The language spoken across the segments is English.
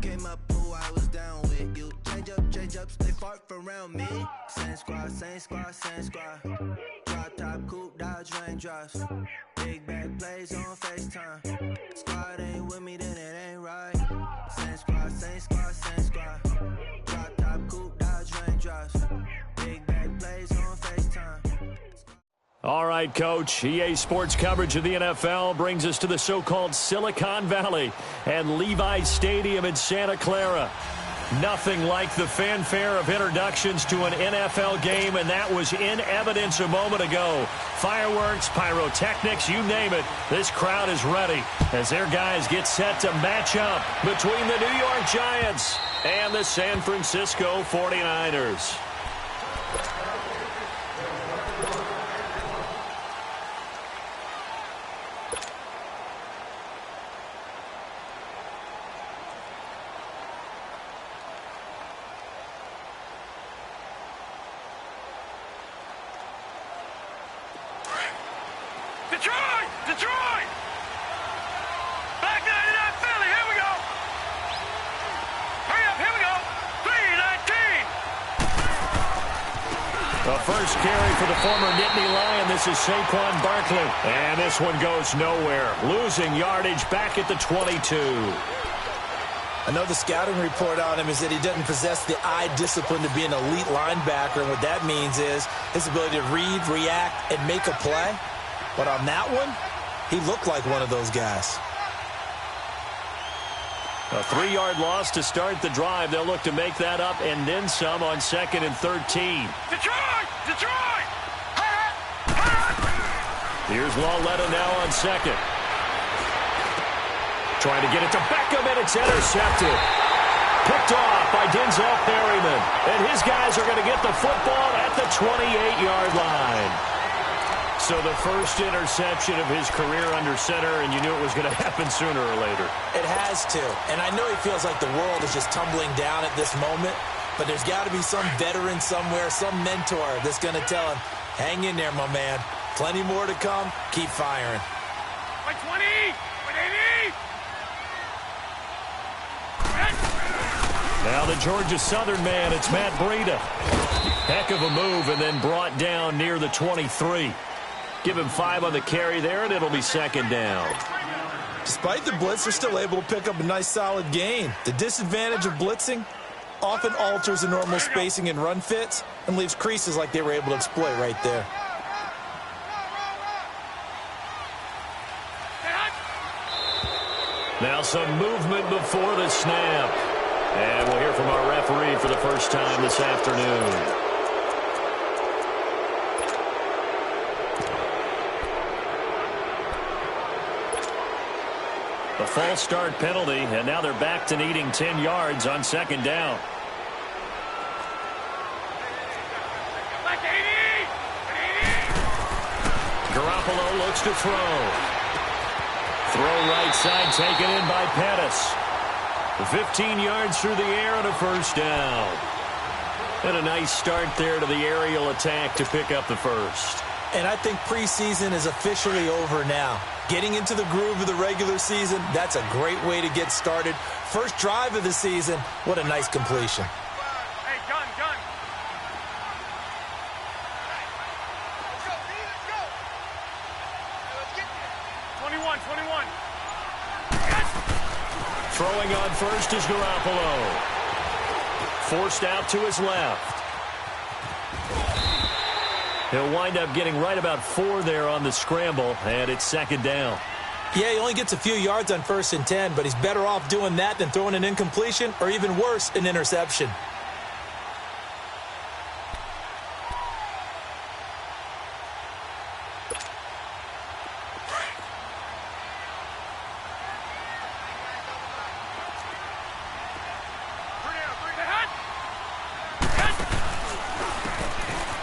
came up, who I was down with. You change up, stay far from around me. Same squad, same squad, same squad. Drop top, coupe, Dodge raindrops. Big back plays on FaceTime. Squad ain't with me, then it ain't right. Same squad, same squad, same squad. Drop top, coupe, Dodge raindrops. Big back plays on FaceTime. All right, Coach. EA Sports coverage of the NFL brings us to the so-called Silicon Valley and Levi's Stadium in Santa Clara. Nothing like the fanfare of introductions to an NFL game, and that was in evidence a moment ago. Fireworks, pyrotechnics, you name it. This crowd is ready as their guys get set to match up between the New York Giants and the San Francisco 49ers. Detroit! Back 99 Philly, here we go! Hurry up, here we go! 3-19! The first carry for the former Nittany Lion. This is Saquon Barkley. And this one goes nowhere. Losing yardage back at the 22. I know the scouting report on him is that he doesn't possess the eye discipline to be an elite linebacker. And what that means is his ability to read, react, and make a play. But on that one, he looked like one of those guys. A 3-yard loss to start the drive. They'll look to make that up and then some on 2nd and 13. Detroit! Here's Lauletta now on 2nd. Trying to get it to Beckham, and it's intercepted. Picked off by Denzel Perryman. And his guys are going to get the football at the 28-yard line. So the first interception of his career under center, and you knew it was going to happen sooner or later. It has to. And I know he feels like the world is just tumbling down at this moment, but there's got to be some veteran somewhere, some mentor that's going to tell him, hang in there, my man. Plenty more to come. Keep firing. By 20! By 80! Now the Georgia Southern man, it's Matt Breida. Heck of a move, and then brought down near the 23. Give him 5 on the carry there, and it'll be 2nd down. Despite the blitz, they're still able to pick up a nice, solid gain. The disadvantage of blitzing often alters the normal spacing and run fits and leaves creases like they were able to exploit right there. Now some movement before the snap. And we'll hear from our referee for the first time this afternoon. A false start penalty, and now they're back to needing 10 yards on 2nd down. Garoppolo looks to throw. Throw right side taken in by Pettis. 15 yards through the air and a first down. And a nice start there to the aerial attack to pick up the first. And I think preseason is officially over now. Getting into the groove of the regular season, that's a great way to get started. First drive of the season, what a nice completion. Hey, gun. Let's go. 21. Yes! Throwing on first is Garoppolo. Forced out to his left. He'll wind up getting right about 4 there on the scramble, and it's 2nd down. Yeah, he only gets a few yards on 1st and 10, but he's better off doing that than throwing an incompletion or even worse, an interception.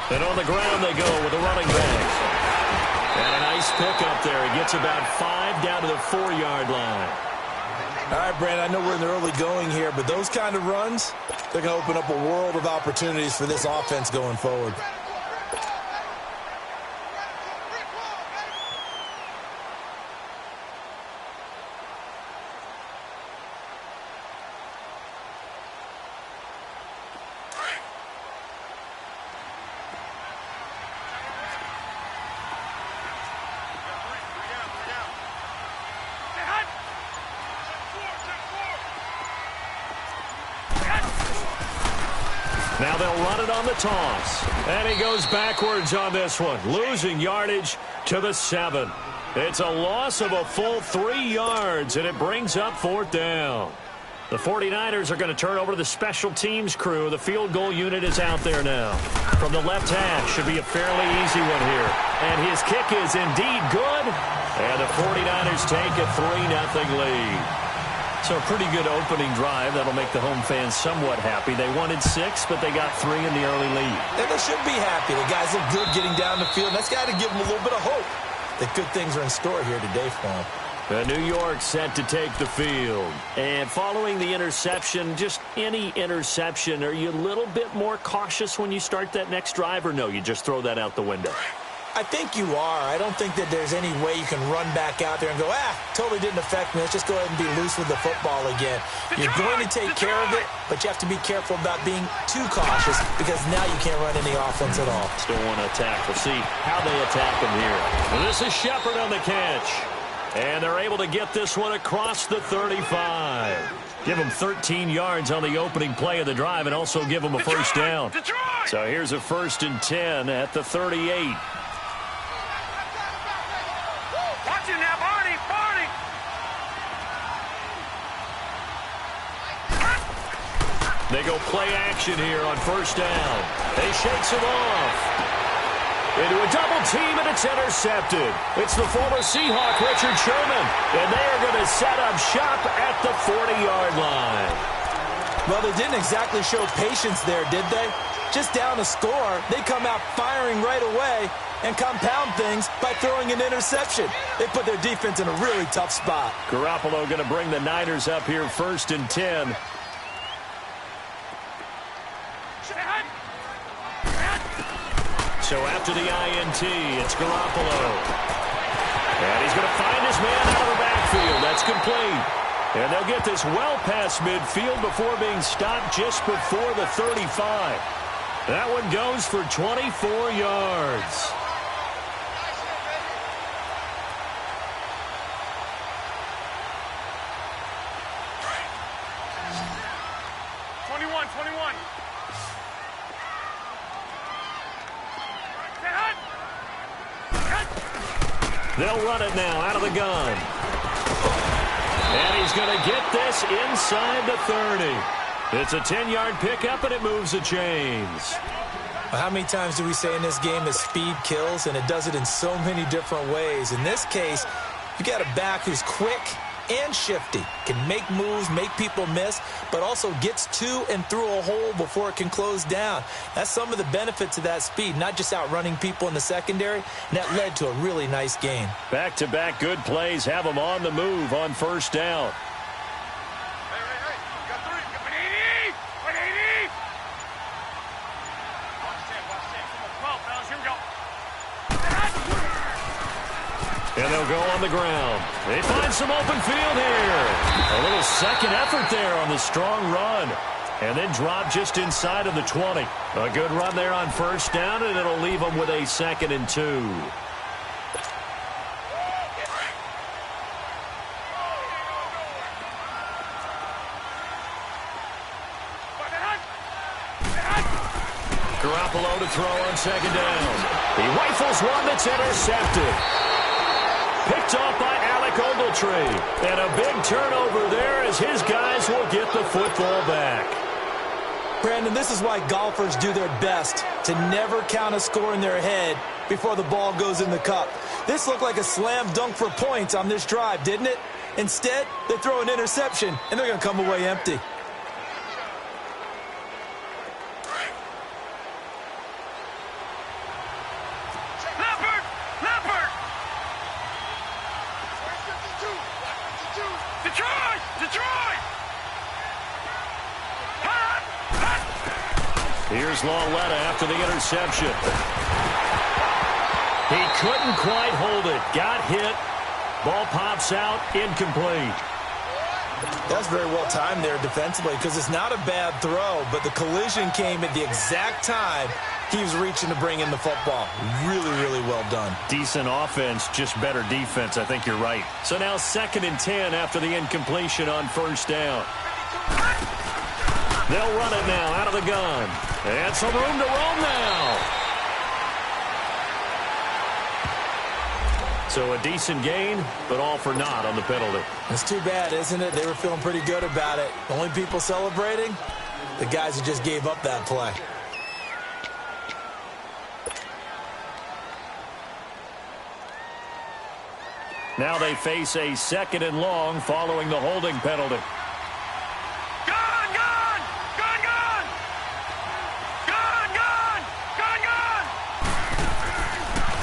And on the ground they go with the running back. And a nice pickup there. He gets about 5 down to the 4-yard line. All right, Brandon, I know we're in the early going here, but those kind of runs, they're going to open up a world of opportunities for this offense going forward. Now they'll run it on the toss. And he goes backwards on this one, losing yardage to the 7. It's a loss of a full 3 yards, and it brings up 4th down. The 49ers are going to turn over to the special teams crew. The field goal unit is out there now. From the left hash, should be a fairly easy one here. And his kick is indeed good. And the 49ers take a 3-0 lead. So a pretty good opening drive. That'll make the home fans somewhat happy. They wanted 6, but they got 3 in the early lead. And they should be happy. The guys look good getting down the field. That's got to give them a little bit of hope that good things are in store here today for them. New York set to take the field. And following the interception, just any interception, are you a little bit more cautious when you start that next drive, or no, you just throw that out the window? I think you are. I don't think that there's any way you can run back out there and go, totally didn't affect me. Let's just go ahead and be loose with the football again. You're going to take care of it, but you have to be careful about being too cautious because now you can't run any offense at all. Still want to attack. We'll see how they attack him here. And this is Shepard on the catch. And they're able to get this one across the 35. Give them 13 yards on the opening play of the drive and also give them a first down. So here's a 1st and 10 at the 38. Watch it now, Barney! They go play action here on 1st down. They shakes him off. Into a double team, and it's intercepted. It's the former Seahawk, Richard Sherman. And they are going to set up shop at the 40-yard line. Well, they didn't exactly show patience there, did they? Just down a score, they come out firing right away and compound things by throwing an interception. They put their defense in a really tough spot. Garoppolo going to bring the Niners up here 1st and 10. So after the INT, it's Garoppolo. And he's going to find his man out of the backfield. That's complete. And they'll get this well past midfield before being stopped just before the 35. That one goes for 24 yards. They'll run it now out of the gun. And he's going to get this inside the 30. It's a 10-yard pickup, and it moves the chains. How many times do we say in this game that speed kills, and it does it in so many different ways? In this case, you got a back who's quick and shifty, can make moves, make people miss, but also gets to and through a hole before it can close down. That's some of the benefits of that speed, not just outrunning people in the secondary, and that led to a really nice game. Back-to-back good plays have them on the move on 1st down. And they'll go on the ground. They find some open field here. A little second effort there on the strong run. And then drop just inside of the 20. A good run there on 1st down, and it'll leave them with a 2nd and 2. Garoppolo to throw on 2nd down. He rifles one that's intercepted. Picked off by Alec Ogletree. And a big turnover there as his guys will get the football back. Brandon, this is why golfers do their best to never count a score in their head before the ball goes in the cup. This looked like a slam dunk for points on this drive, didn't it? Instead, they throw an interception, and they're going to come away empty. Here's Lauletta after the interception. He couldn't quite hold it. Got hit. Ball pops out. Incomplete. That's very well timed there defensively because it's not a bad throw, but the collision came at the exact time he was reaching to bring in the football. Really, really well done. Decent offense, just better defense. I think you're right. So now 2nd and 10 after the incompletion on 1st down. They'll run it now out of the gun. And some room to roam now. So a decent gain, but all for naught on the penalty. It's too bad, isn't it? They were feeling pretty good about it. The only people celebrating, the guys who just gave up that play. Now they face a 2nd and long following the holding penalty. Gone, gone! Gone, gone! Gone, gone! Gone, gone!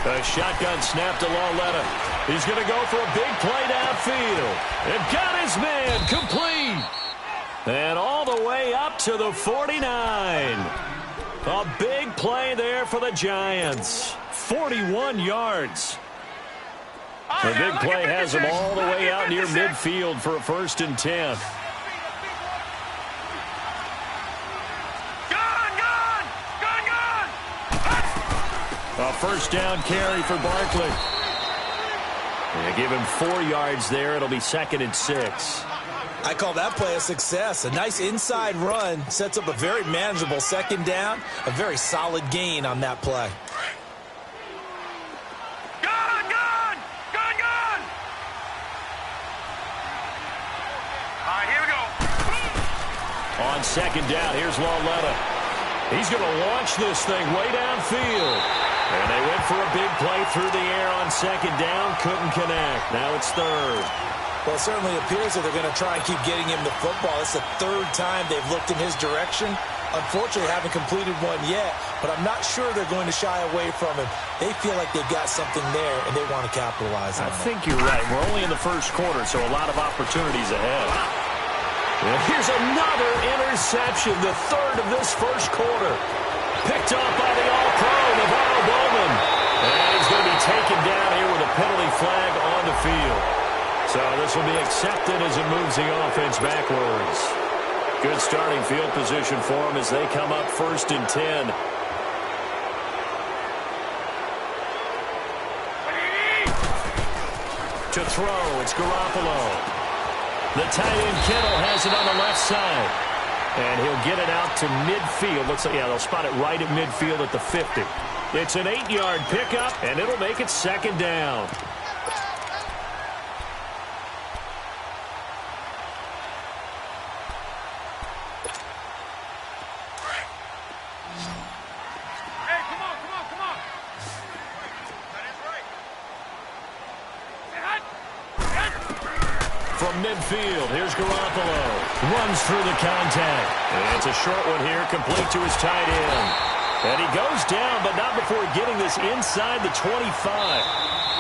A shotgun snap to Lauletta. He's going to go for a big play downfield. And got his man complete. And all the way up to the 49. A big play there for the Giants. 41 yards. The big play has him all the way out near midfield for a 1st and 10. Gone, gone! Gone, gone! A 1st down carry for Barkley. They give him 4 yards there. It'll be 2nd and 6. I call that play a success. A nice inside run sets up a very manageable 2nd down. A very solid gain on that play. Gone, gone! Gone, gone! All right, here we go. On 2nd down, here's Lauletta. He's going to launch this thing way downfield. And they went for a big play through the air on 2nd down. Couldn't connect. Now it's 3rd. Well, it certainly appears that they're going to try and keep getting him the football. It's the 3rd time they've looked in his direction. Unfortunately, haven't completed one yet, but I'm not sure they're going to shy away from him. They feel like they've got something there, and they want to capitalize on it. I think you're right. We're only in the 1st quarter, so a lot of opportunities ahead. And here's another interception, the 3rd of this 1st quarter. Picked off by the All-Pro, Navarro Bowman. And he's going to be taken down here with a penalty flag on the field. So this will be accepted as it moves the offense backwards. Good starting field position for them as they come up 1st and 10. To throw, it's Garoppolo. The tight end Kittle has it on the left side. And he'll get it out to midfield. Looks like, yeah, they'll spot it right at midfield at the 50. It's an 8-yard pickup, and it'll make it 2nd down. Hey, come on, come on, come on. That is right. From midfield, here's Garoppolo. Runs through the contact. And it's a short one here, complete to his tight end. And he goes down, but not before getting this inside the 25.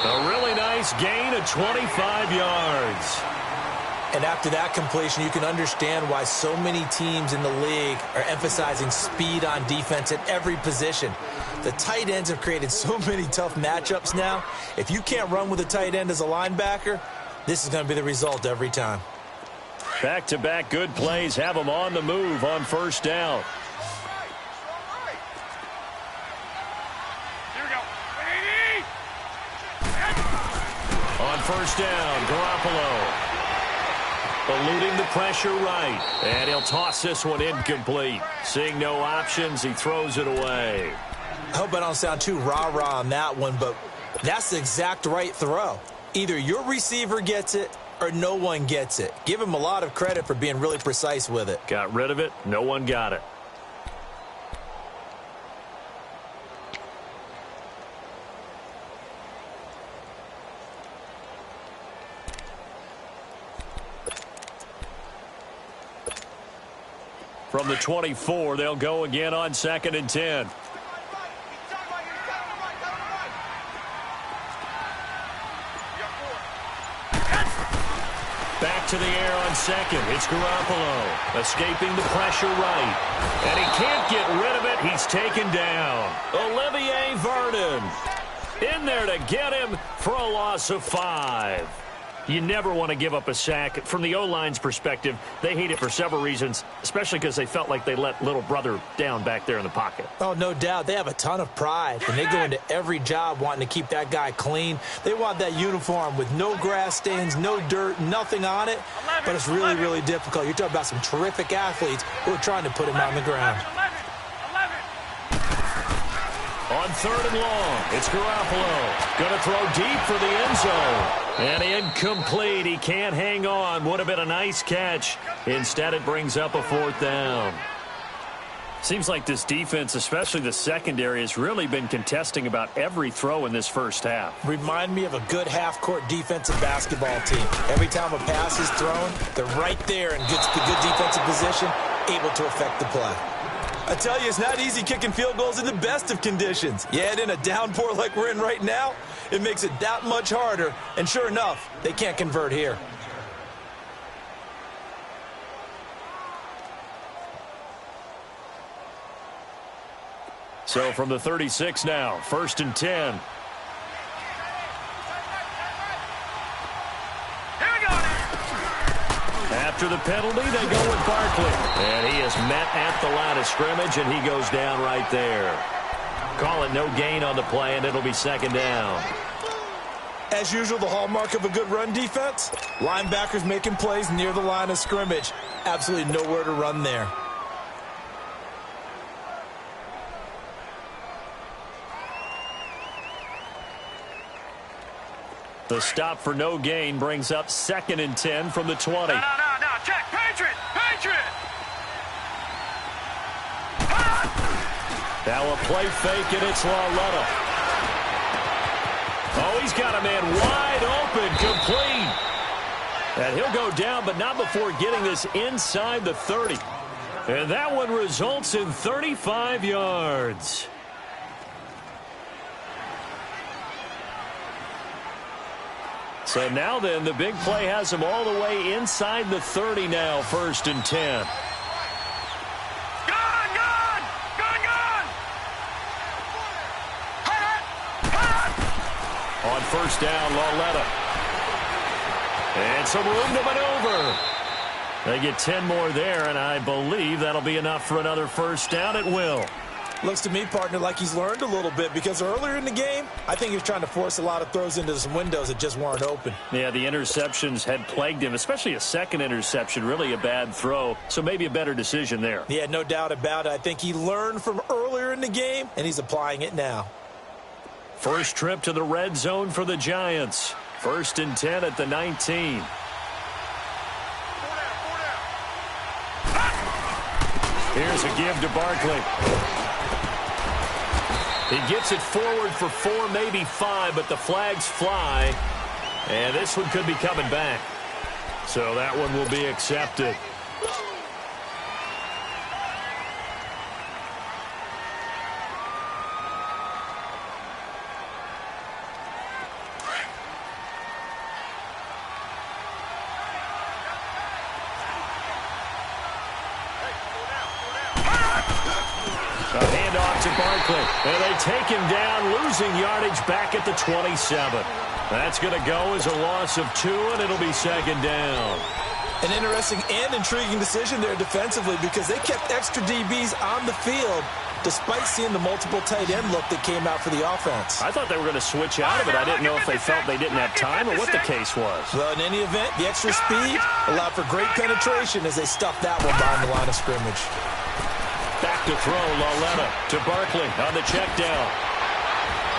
A really nice gain of 25 yards. And after that completion, you can understand why so many teams in the league are emphasizing speed on defense at every position. The tight ends have created so many tough matchups now. If you can't run with a tight end as a linebacker, this is going to be the result every time. Back-to-back good plays have them on the move on 1st down. Here we go. On 1st down, Garoppolo. Eluding the pressure right. And he'll toss this one incomplete. Seeing no options, he throws it away. I hope I don't sound too rah-rah on that one, but that's the exact right throw. Either your receiver gets it or no one gets it. Give him a lot of credit for being really precise with it. Got rid of it. No one got it. From the 24, they'll go again on 2nd and 10. Back to the air on 2nd. It's Garoppolo. Escaping the pressure right. And he can't get rid of it. He's taken down. Olivier Vernon in there to get him for a loss of 5. You never want to give up a sack. From the O-line's perspective, they hate it for several reasons, especially because they felt like they let little brother down back there in the pocket. Oh, no doubt. They have a ton of pride, and they go into every job wanting to keep that guy clean. They want that uniform with no grass stains, no dirt, nothing on it, but it's really, really difficult. You're talking about some terrific athletes who are trying to put him on the ground. 11. On 3rd and long, it's Garoppolo. Going to throw deep for the end zone. And incomplete. He can't hang on. Would have been a nice catch. Instead, it brings up a 4th down. Seems like this defense, especially the secondary, has really been contesting about every throw in this first half. Remind me of a good half-court defensive basketball team. Every time a pass is thrown, they're right there and gets the good defensive position, able to affect the play. I tell you, it's not easy kicking field goals in the best of conditions. Yet in a downpour like we're in right now, it makes it that much harder. And sure enough, they can't convert here. So from the 36 now, 1st and 10. After the penalty, they go with Barkley. And he is met at the line of scrimmage, and he goes down right there. Call it no gain on the play, and it'll be 2nd down. As usual, the hallmark of a good run defense, linebackers making plays near the line of scrimmage. Absolutely nowhere to run there. The stop for no gain brings up 2nd and 10 from the 20. No. Check. Patriot. Now a play fake, and it's Lauletta. Oh, he's got a man wide open, complete. And he'll go down, but not before getting this inside the 30. And that one results in 35 yards. So now then, the big play has him all the way inside the 30 now, 1st and 10. On 1st down, Lauletta. And some room to maneuver. They get 10 more there, and I believe that'll be enough for another 1st down. It will. Looks to me, partner, like he's learned a little bit, because earlier in the game, I think he was trying to force a lot of throws into some windows that just weren't open. Yeah, the interceptions had plagued him, especially a 2nd interception, really a bad throw, so maybe a better decision there. Yeah, no doubt about it. I think he learned from earlier in the game, and he's applying it now. First trip to the red zone for the Giants. 1st and 10 at the 19. Here's a give to Barkley. He gets it forward for 4, maybe 5, but the flags fly. And this one could be coming back. So that one will be accepted. A handoff to Barkley. And they take him down, losing yardage back at the 27. That's going to go as a loss of 2, and it'll be 2nd down. An interesting and intriguing decision there defensively, because they kept extra DBs on the field despite seeing the multiple tight end look that came out for the offense. I thought they were going to switch out of it. I didn't know if they felt they didn't have time or what the case was. Well, in any event, the extra speed allowed for great penetration as they stuffed that one behind the line of scrimmage. Back to throw, Lauletta to Barkley on the check down.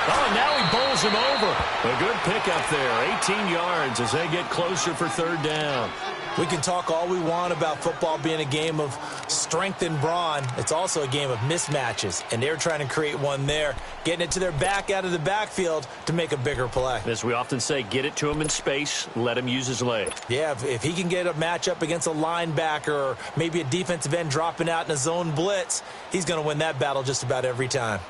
Oh, now he bowls him over. A good pickup there, 18 yards as they get closer for 3rd down. We can talk all we want about football being a game of strength and brawn. It's also a game of mismatches, and they're trying to create one there, getting it to their back out of the backfield to make a bigger play. As we often say, get it to him in space, let him use his leg. Yeah, if he can get a matchup against a linebacker or maybe a defensive end dropping out in a zone blitz, he's going to win that battle just about every time.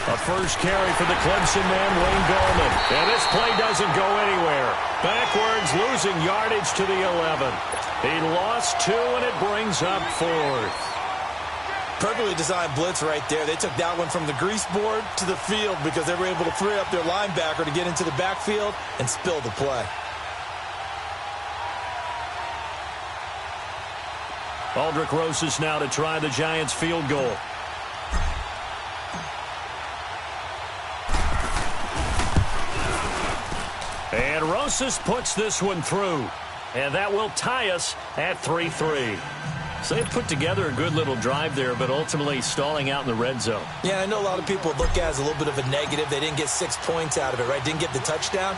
A first carry for the Clemson man, Wayne Gallman. And this play doesn't go anywhere. Backwards, losing yardage to the 11. He lost 2, and it brings up 4th. Perfectly designed blitz right there. They took that one from the grease board to the field because they were able to free up their linebacker to get into the backfield and spill the play. Aldrick Rosas now to try the Giants field goal. Rosas puts this one through, and that will tie us at 3-3. So they put together a good little drive there, but ultimately stalling out in the red zone. Yeah, I know a lot of people look at it as a little bit of a negative. They didn't get 6 points out of it, right? Didn't get the touchdown.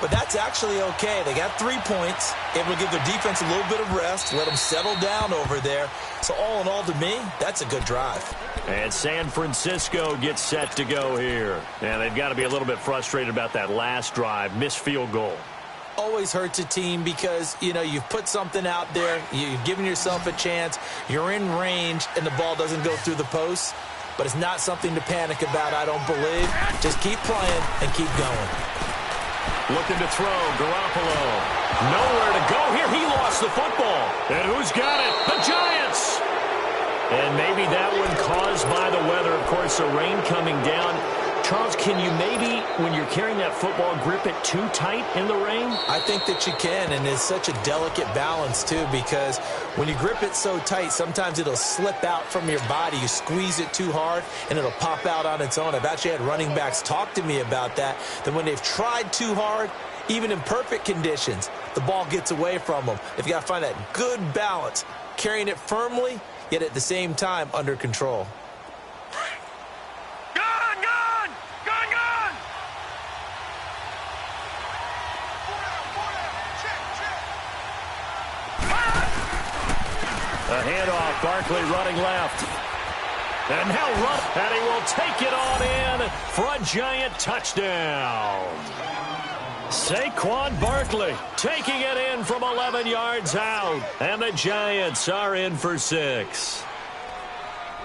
But that's actually okay. They got 3 points, able to give their defense a little bit of rest, let them settle down over there. So all in all, to me, that's a good drive. And San Francisco gets set to go here. And they've got to be a little bit frustrated about that last drive, missed field goal. Always hurts a team because, you know, you've put something out there, you've given yourself a chance, you're in range, and the ball doesn't go through the post. But it's not something to panic about, I don't believe. Just keep playing and keep going. Looking to throw, Garoppolo. Nowhere to go here. He lost the football. And who's got it? The Giants. And maybe that one caused by the weather. Of course, the rain coming down. Charles, can you maybe, when you're carrying that football, grip it too tight in the rain? I think that you can, and it's such a delicate balance, too, because when you grip it so tight, sometimes it'll slip out from your body. You squeeze it too hard, and it'll pop out on its own. I've actually had running backs talk to me about that when they've tried too hard, even in perfect conditions, the ball gets away from them. They've got to find that good balance, carrying it firmly, yet at the same time under control. A handoff, Barkley running left. And now run, and he will take it on in for a Giant touchdown. Saquon Barkley taking it in from 11 yards out. And the Giants are in for 6.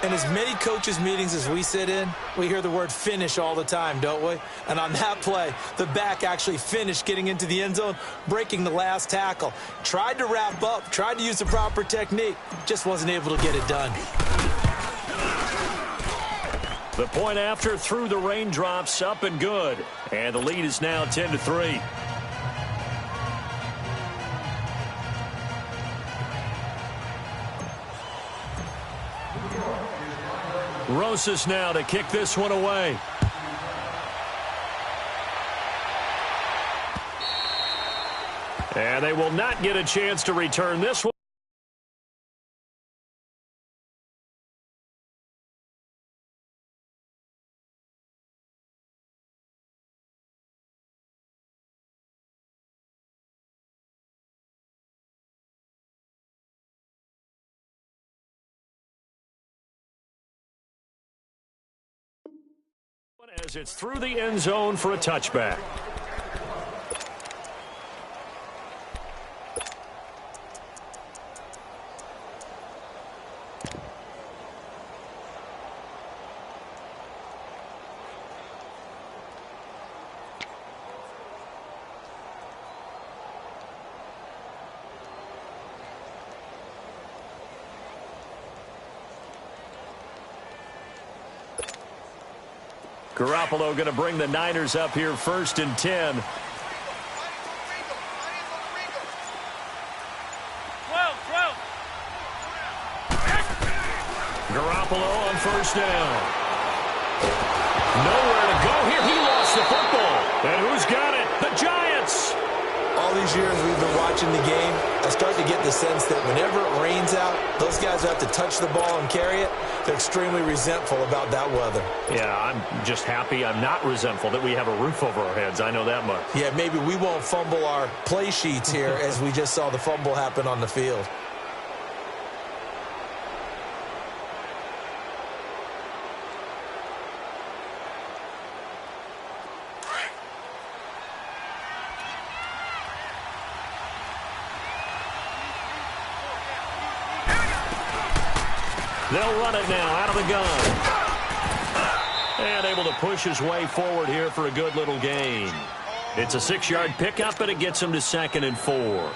In as many coaches' meetings as we sit in, we hear the word finish all the time, don't we? And on that play, the back actually finished getting into the end zone, breaking the last tackle. Tried to wrap up, tried to use the proper technique, just wasn't able to get it done. The point after through the raindrops, up and good. And the lead is now 10-3. Rosas now to kick this one away. And they will not get a chance to return this one. As it's through the end zone for a touchback. Garoppolo going to bring the Niners up here 1st and 10. 12. Garoppolo on 1st down. Nowhere to go here. He lost the football. And who's got it? The Giants. All these years we've been watching the game, I start to get the sense that whenever it rains out, those guys who have to touch the ball and carry it, they're extremely resentful about that weather. Yeah, I'm just happy I'm not resentful that we have a roof over our heads. I know that much. Yeah, maybe we won't fumble our play sheets here as we just saw the fumble happen on the field. They'll run it now out of the gun. And able to push his way forward here for a good little gain. It's a 6-yard pickup, and it gets him to 2nd and 4.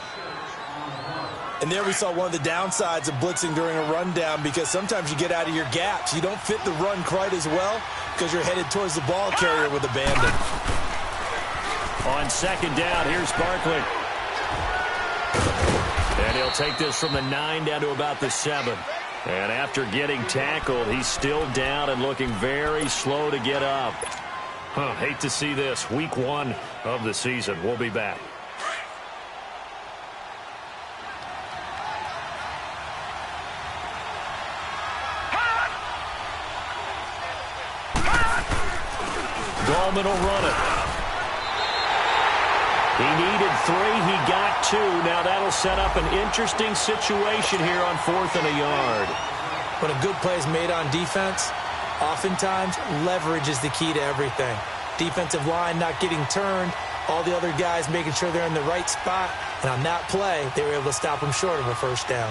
And there we saw one of the downsides of blitzing during a rundown, because sometimes you get out of your gaps. You don't fit the run quite as well because you're headed towards the ball carrier with abandon. On 2nd down, here's Barkley. And he'll take this from the 9 down to about the 7. And after getting tackled, he's still down and looking very slow to get up. Hate to see this. Week 1 of the season. We'll be back. Goldman will run it. He needed 3. He got 2. Now that'll set up an interesting situation here on 4th and a yard. When a good play is made on defense, oftentimes leverage is the key to everything. Defensive line not getting turned, all the other guys making sure they're in the right spot, and on that play, they were able to stop them short of a first down.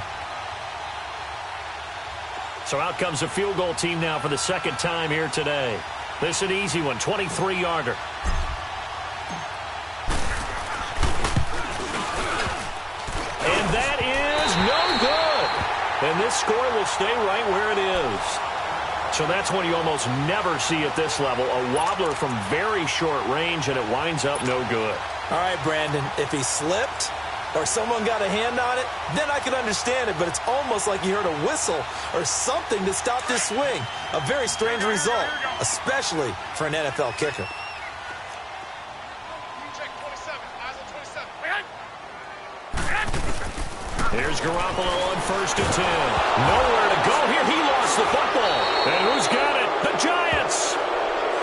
So out comes a field goal team now for the second time here today. This is an easy one, 23-yarder. And that is no good. And this score will stay right where it is. So that's one you almost never see at this level. A wobbler from very short range, and it winds up no good. All right, Brandon, if he slipped or someone got a hand on it, then I could understand it, but it's almost like you heard a whistle or something to stop this swing. A very strange result, especially for an NFL kicker. Here's Garoppolo on 1st and 10. Nowhere to go here. He lost the football. And who's got it? The Giants.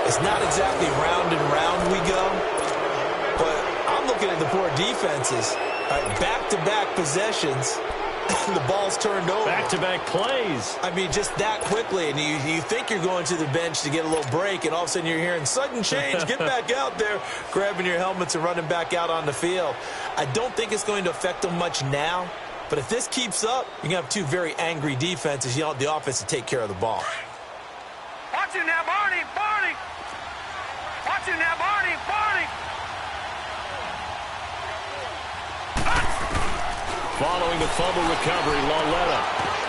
It's not exactly round and round we go, but I'm looking at the poor defenses. Back-to-back possessions, the ball's turned over. Back-to-back plays. I mean, just that quickly, and you think you're going to the bench to get a little break, and all of a sudden you're hearing sudden change, get back out there, grabbing your helmets and running back out on the field. I don't think it's going to affect them much now, but if this keeps up, you're going to have 2 very angry defenses. You want the offense to take care of the ball. Watch it now, Barney, Barney. Watch it now, Barney, Barney. Following the fumble recovery, Lauletta.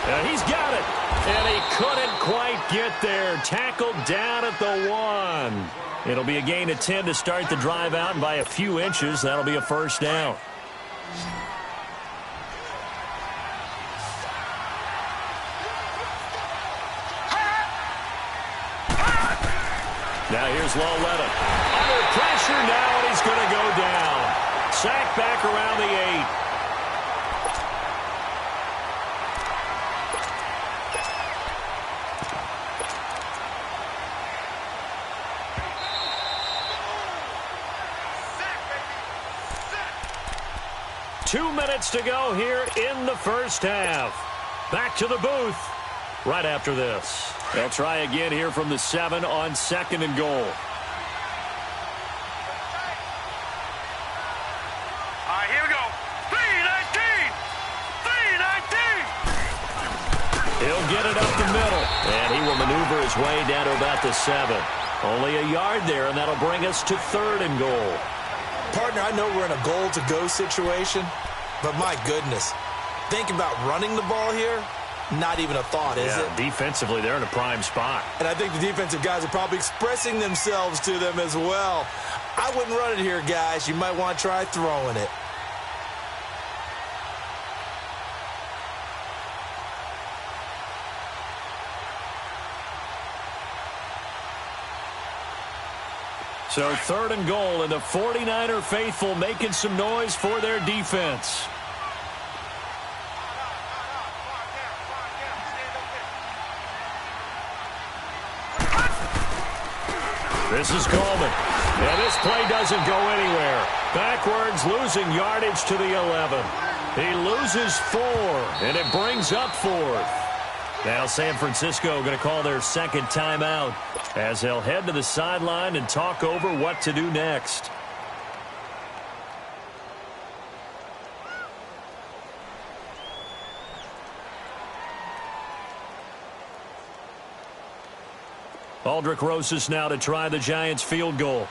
And he's got it. And he couldn't quite get there. Tackled down at the 1. It'll be a gain of 10 to start the drive out, and by a few inches, that'll be a first down. Now here's Lauletta. Under pressure now, and he's going to go down. Sacked back around the 8. Two minutes to go here in the first half. Back to the booth right after this. They'll try again here from the 7 on 2nd and goal. All right, here we go. 319! 319! He'll get it up the middle, and he will maneuver his way down to about the 7. Only a yard there, and that'll bring us to 3rd and goal. Partner, I know we're in a goal-to-go situation, but my goodness, think about running the ball here. Not even a thought, is it? Defensively, they're in a prime spot. And I think the defensive guys are probably expressing themselves to them as well. I wouldn't run it here, guys. You might want to try throwing it. So 3rd and goal, and the 49er faithful making some noise for their defense. This is Coleman. And this play doesn't go anywhere. Backwards, losing yardage to the 11. He loses 4, and it brings up 4th. Now San Francisco going to call their second timeout as they'll head to the sideline and talk over what to do next. Aldrick Rosas now to try the Giants field goal.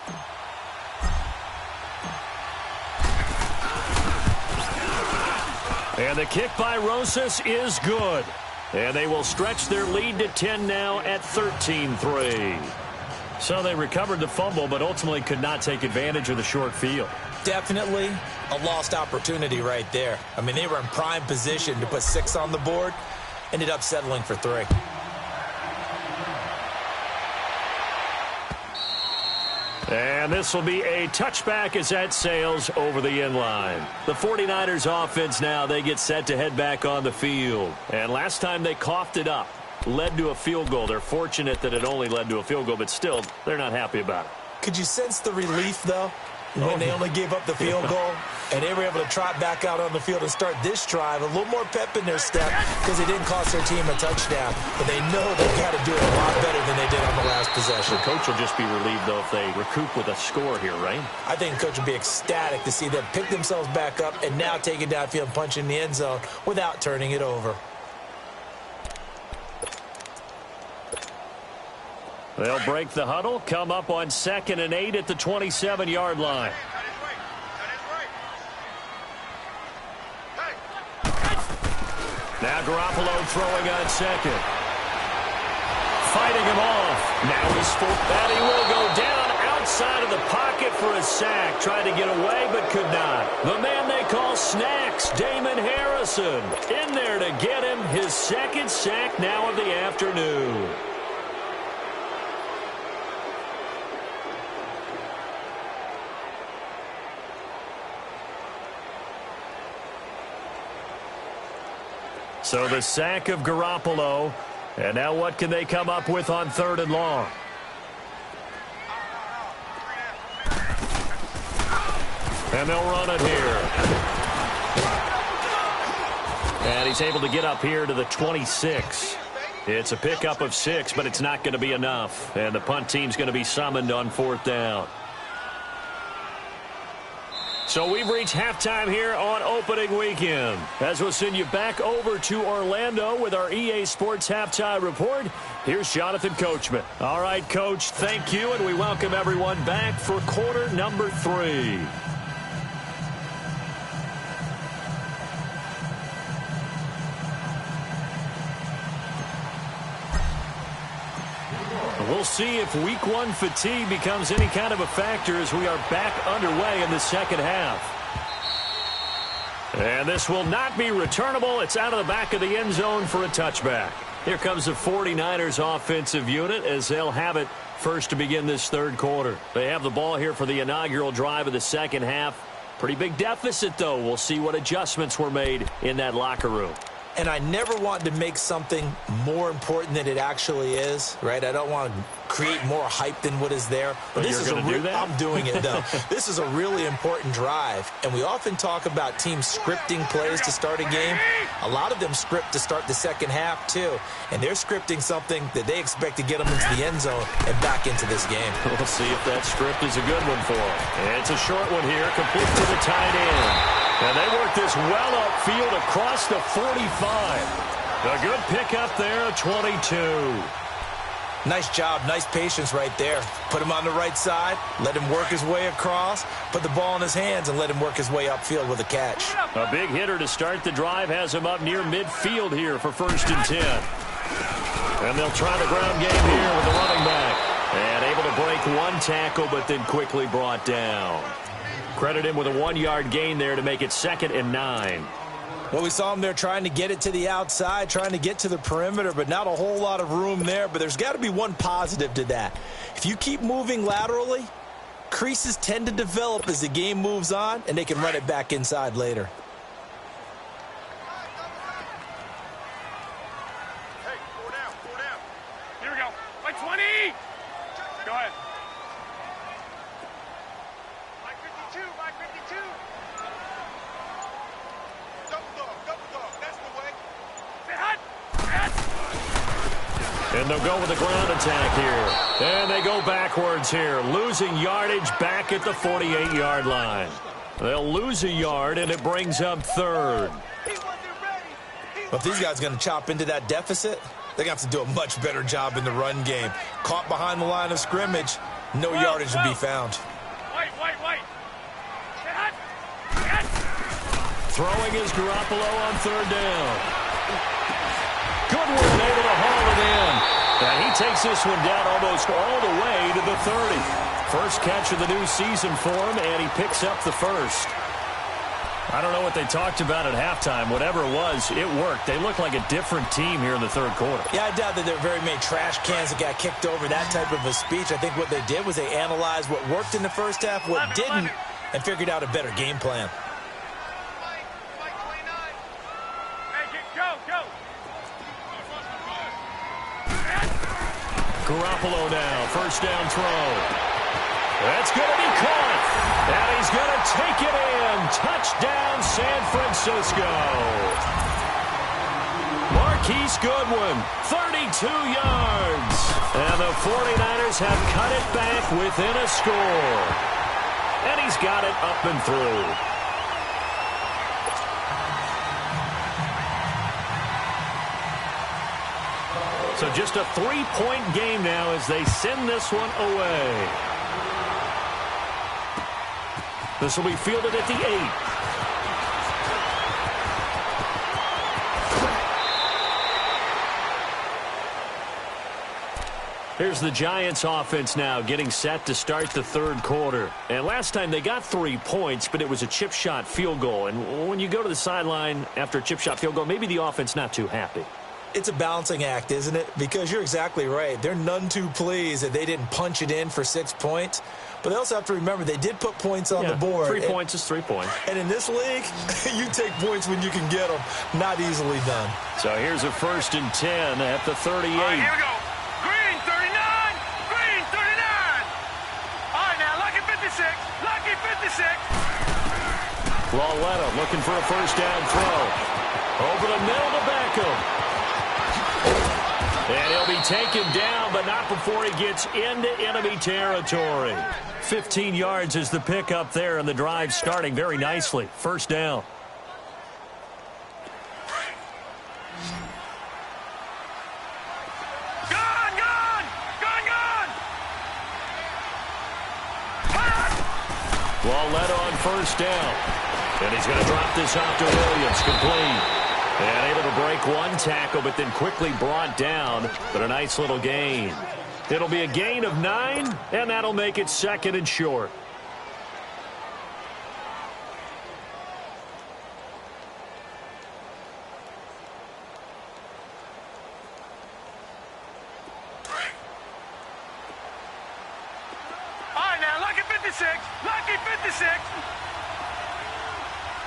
And the kick by Rosas is good. And they will stretch their lead to 10 now at 13-3. So they recovered the fumble, but ultimately could not take advantage of the short field. Definitely a lost opportunity right there. I mean, they were in prime position to put 6 on the board. Ended up settling for 3. And this will be a touchback as that sails over the end line. The 49ers offense now, they get set to head back on the field. And last time they coughed it up, led to a field goal. They're fortunate that it only led to a field goal, but still, they're not happy about it. Could you sense the relief, though, when they only gave up the field goal? And they were able to trot back out on the field and start this drive. A little more pep in their step because they didn't cost their team a touchdown. But they know they've got to do it a lot better than they did on the last possession. The coach will just be relieved, though, if they recoup with a score here, right? I think the coach will be ecstatic to see them pick themselves back up and now take it downfield and punch in the end zone without turning it over. They'll break the huddle, come up on 2nd and 8 at the 27-yard line. Now Garoppolo throwing on 2nd. Fighting him off. Now he's full. And he will go down outside of the pocket for a sack. Tried to get away but could not. The man they call Snacks, Damon Harrison, in there to get him his 2nd sack now of the afternoon. So the sack of Garoppolo. And now what can they come up with on 3rd and long? And they'll run it here. And he's able to get up here to the 26. It's a pickup of 6, but it's not going to be enough. And the punt team's going to be summoned on 4th down. So we've reached halftime here on opening weekend. As we'll send you back over to Orlando with our EA Sports Halftime Report, here's Jonathan Coachman. All right, Coach, thank you, and we welcome everyone back for quarter number 3. We'll see if week 1 fatigue becomes any kind of a factor as we are back underway in the second half. And this will not be returnable. It's out of the back of the end zone for a touchback. Here comes the 49ers offensive unit as they'll have it first to begin this 3rd quarter. They have the ball here for the inaugural drive of the second half. Pretty big deficit, though. We'll see what adjustments were made in that locker room. And I never want to make something more important than it actually is, right? I don't want to create more hype than what is there. But this is I'm doing it, though. This is a really important drive. And we often talk about teams scripting plays to start a game. A lot of them script to start the second half, too. And they're scripting something that they expect to get them into the end zone and back into this game. We'll see if that script is a good one for them. And it's a short one here, complete to the tight end. And they work this well upfield across the 45. A good pickup there, 22. Nice job, nice patience right there. Put him on the right side, let him work his way across, put the ball in his hands, and let him work his way upfield with a catch. A big hitter to start the drive has him up near midfield here for 1st and 10. And they'll try the ground game here with the running back. And able to break 1 tackle, but then quickly brought down. Credit him with a 1-yard gain there to make it 2nd and 9. Well, we saw him there trying to get it to the outside, trying to get to the perimeter, but not a whole lot of room there. But there's got to be one positive to that. If you keep moving laterally, creases tend to develop as the game moves on, and they can run it back inside later. Hey, 4 down, 4 down. Here we go. By 20. Go ahead. By 52, by 52. Double dog. That's the way. Say hot. And they'll go with the ground attack here. And they go backwards here, losing yardage back at the 48-yard line. They'll lose a yard, and it brings up 3rd. But if these guys are going to chop into that deficit, they're going to have to do a much better job in the run game. Caught behind the line of scrimmage, no yardage to be found. Wait. Say hot. Throwing is Garoppolo on 3rd down. Goodwin able to haul it in. And he takes this one down almost all the way to the 30. First catch of the new season for him, and he picks up the 1st. I don't know what they talked about at halftime. Whatever it was, it worked. They look like a different team here in the 3rd quarter. Yeah, I doubt that there are very many trash cans that got kicked over, that type of a speech. I think what they did was they analyzed what worked in the first half, what didn't, and figured out a better game plan. Garoppolo now, 1st down throw. That's going to be caught. And he's going to take it in. Touchdown, San Francisco. Marquise Goodwin, 32 yards. And the 49ers have cut it back within a score. And he's got it up and through. So just a 3-point game now as they send this one away. This will be fielded at the 8. Here's the Giants offense now getting set to start the third quarter. And last time they got 3 points, but it was a chip shot field goal. And when you go to the sideline after a chip shot field goal, maybe the offense not too happy. It's a balancing act, isn't it? Because you're exactly right. They're none too pleased that they didn't punch it in for 6 points. But they also have to remember they did put points on the board. 3 points is 3 points. And in this league, you take points when you can get them. Not easily done. So here's a 1st and 10 at the 38. All right, here we go. Green, 39. Green, 39. All right, now, Lucky 56. Lucky 56. Lauletta looking for a first down throw. Over the middle to Beckham. And he'll be taken down, but not before he gets into enemy territory. 15 yards is the pickup there, and the drive starting very nicely. First down. Gone, gone. Gone, gone. Lauletta on first down. And he's going to drop this off to Williams. Complete. And able to break one tackle, but then quickly brought down. But a nice little gain. It'll be a gain of 9, and that'll make it 2nd and short. All right, now, Lucky 56. Lucky 56.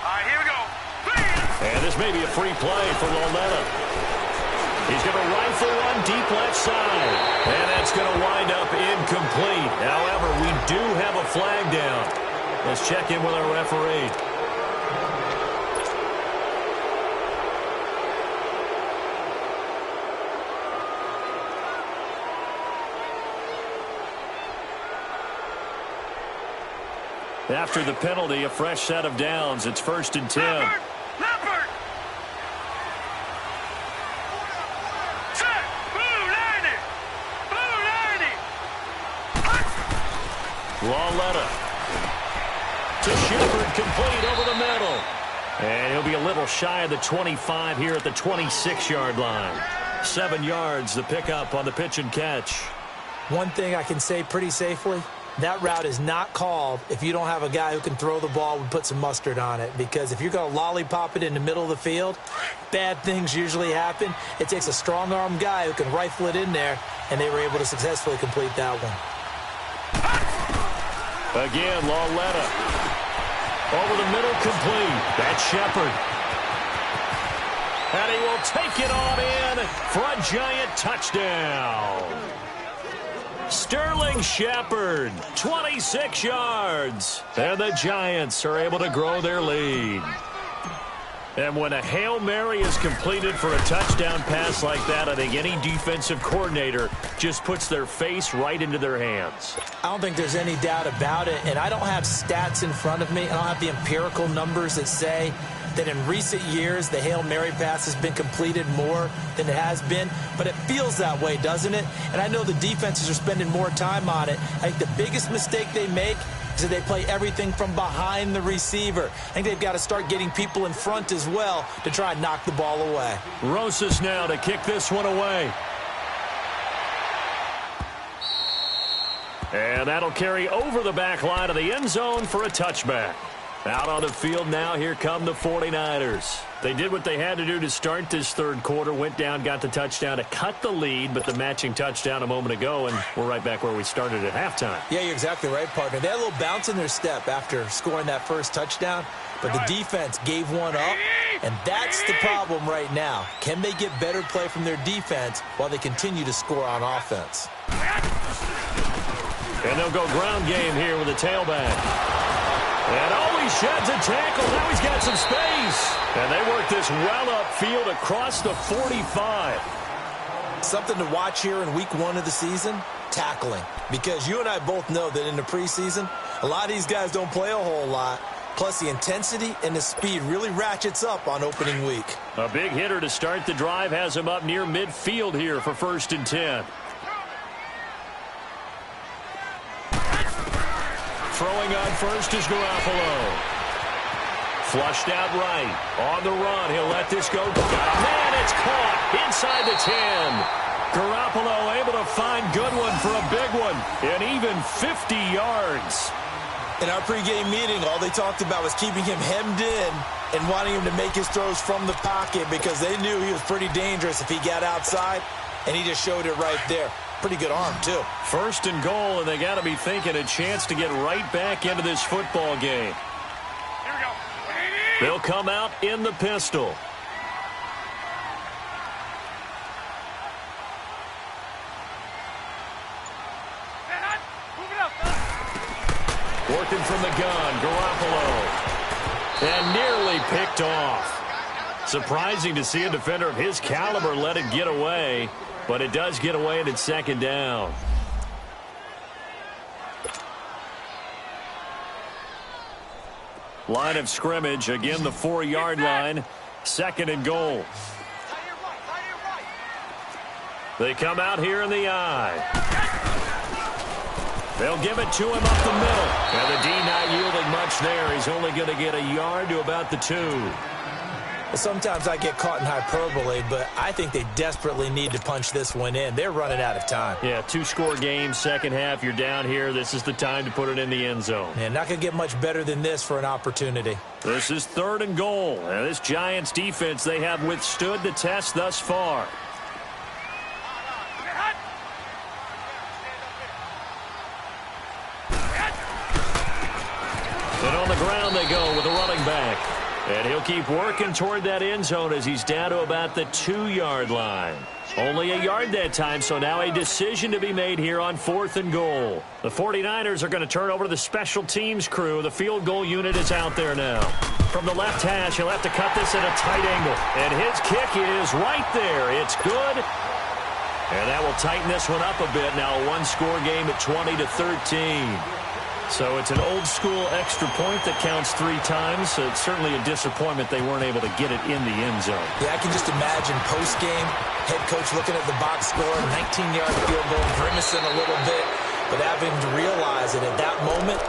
All right, here we go. And this may be a free play for Lauletta. He's going to rifle one deep left side. And that's going to wind up incomplete. However, we do have a flag down. Let's check in with our referee. After the penalty, a fresh set of downs. It's 1st and 10. Leopard! Set! Blue 90! Blue 90! Lauletta to Shepard, complete over the middle. And he'll be a little shy of the 25 here at the 26-yard line. 7 yards, the pickup on the pitch and catch. One thing I can say pretty safely, that route is not called if you don't have a guy who can throw the ball and put some mustard on it. Because if you're going to lollipop it in the middle of the field, bad things usually happen. It takes a strong-arm guy who can rifle it in there, and they were able to successfully complete that one. Again, Lauletta. Over the middle, complete. That's Shepard. And he will take it on in for a giant touchdown. Sterling Shepard, 26 yards. And the Giants are able to grow their lead. And when a Hail Mary is completed for a touchdown pass like that, I think any defensive coordinator just puts their face right into their hands. I don't think there's any doubt about it, and I don't have stats in front of me. I don't have the empirical numbers that say that in recent years the Hail Mary pass has been completed more than it has been, but it feels that way, doesn't it? And I know the defenses are spending more time on it. I think the biggest mistake they make is that they play everything from behind the receiver. I think they've got to start getting people in front as well to try and knock the ball away. Rosas now to kick this one away. And that'll carry over the back line of the end zone for a touchback. Out on the field now, here come the 49ers. They did what they had to do to start this third quarter, went down, got the touchdown to cut the lead, but the matching touchdown a moment ago, and we're right back where we started at halftime. Yeah, you're exactly right, partner. They had a little bounce in their step after scoring that first touchdown, but the defense gave one up, and that's the problem right now. Can they get better play from their defense while they continue to score on offense? And they'll go ground game here with a tailback. And he sheds a tackle. Now he's got some space. And they work this well upfield across the 45. Something to watch here in week 1 of the season, tackling. Because you and I both know that in the preseason, a lot of these guys don't play a whole lot. Plus, the intensity and the speed really ratchets up on opening week. A big hitter to start the drive has him up near midfield here for 1st and 10. Throwing on first is Garoppolo. Flushed out right. On the run, he'll let this go. Man, it's caught inside the 10. Garoppolo able to find Goodwin for a big one. And even 50 yards. In our pregame meeting, all they talked about was keeping him hemmed in and wanting him to make his throws from the pocket because they knew he was pretty dangerous if he got outside, and he just showed it right there. Pretty good arm, too. 1st and goal, and they got to be thinking a chance to get right back into this football game. Here we go. They'll come out in the pistol. Working from the gun, Garoppolo. And nearly picked off. Surprising to see a defender of his caliber let it get away, but it does get away and it's 2nd down. Line of scrimmage, again the 4-yard line, 2nd and goal. They come out here in the eye. They'll give it to him up the middle. And the D not yielding much there. He's only going to get a yard to about the 2. Sometimes I get caught in hyperbole, but I think they desperately need to punch this one in. They're running out of time. Yeah, 2-score game, second half. You're down here. This is the time to put it in the end zone. And not going to get much better than this for an opportunity. This is 3rd and goal. And this Giants defense, they have withstood the test thus far. And on the ground they go with a running back. And he'll keep working toward that end zone as he's down to about the 2-yard line. Only a yard that time, so now a decision to be made here on 4th and goal. The 49ers are going to turn over to the special teams crew. The field goal unit is out there now. From the left hash, he'll have to cut this at a tight angle. And his kick is right there. It's good. And that will tighten this one up a bit. Now a 1-score game at 20-13. So it's an old-school extra point that counts 3 times. So it's certainly a disappointment they weren't able to get it in the end zone. Yeah, I can just imagine post-game, head coach looking at the box score, 19-yard field goal, grimacing a little bit, but having to realize that at that moment,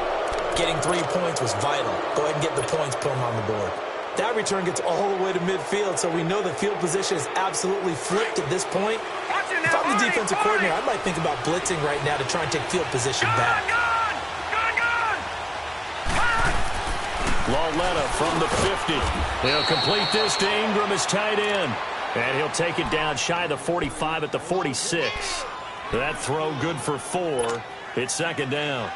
getting 3 points was vital. Go ahead and get the points, put them on the board. That return gets all the way to midfield, so we know the field position is absolutely flipped at this point. If I'm the defensive coordinator, I might think about blitzing right now to try and take field position back. Lauletta from the 50. He'll complete this to Ingram as tight end. And he'll take it down shy of the 45 at the 46. That throw good for 4. It's 2nd down.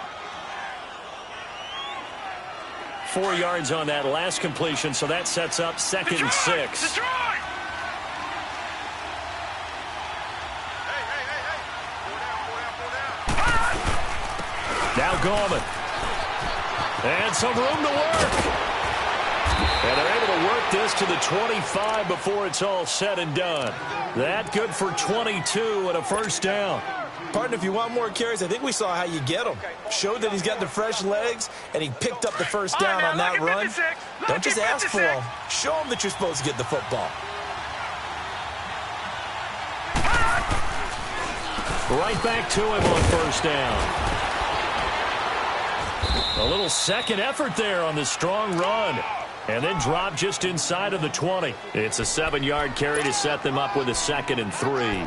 4 yards on that last completion, so that sets up 2nd and 6. Now Gorman. And some room to work. And they're able to work this to the 25 before it's all said and done. That good for 22 and a 1st down. Partner, if you want more carries, I think we saw how you get him. Showed that he's got the fresh legs, and he picked up the 1st down on that run. Don't just ask for him. Show him that you're supposed to get the football. Right back to him on 1st down. A little second effort there on the strong run. And then drop just inside of the 20. It's a 7-yard carry to set them up with a 2nd and 3.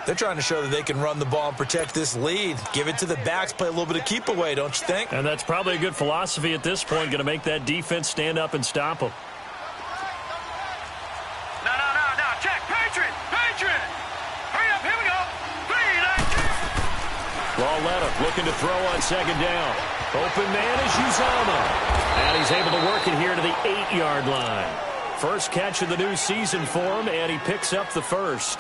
They're trying to show that they can run the ball and protect this lead. Give it to the backs, play a little bit of keep away, don't you think? And that's probably a good philosophy at this point. Going to make that defense stand up and stop them. No. Check. Patriot. Hurry up. Here we go. 3, 9. Lauletta looking to throw on 2nd down. Open man is Uzomah. And he's able to work it here to the 8-yard line. First catch of the new season for him, and he picks up the 1st.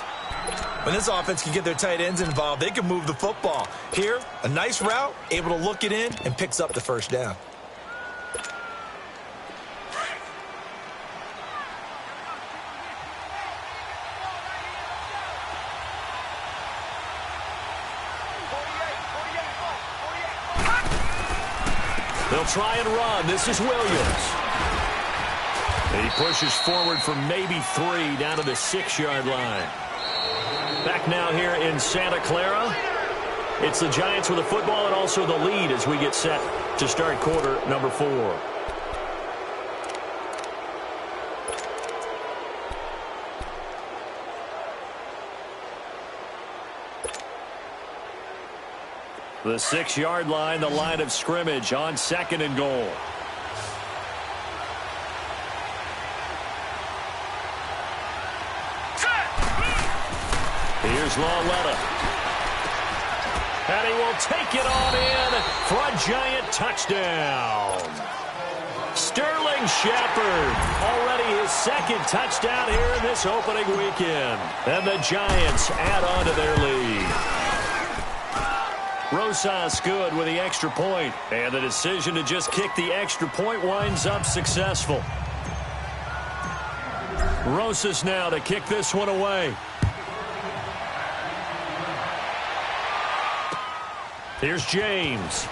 When this offense can get their tight ends involved, they can move the football. Here, a nice route, able to look it in, and picks up the first down. They'll try and run. This is Williams. He pushes forward for maybe 3 down to the 6-yard line. Back now here in Santa Clara. It's the Giants with the football and also the lead as we get set to start quarter number 4. The 6-yard line, the line of scrimmage on 2nd and goal. Here's Lauletta. And he will take it on in for a Giant touchdown. Sterling Shepard, already his 2nd touchdown here in this opening weekend. And the Giants add on to their lead. Rosas good with the extra point, and the decision to just kick the extra point winds up successful. Rosas now to kick this one away. Here's James.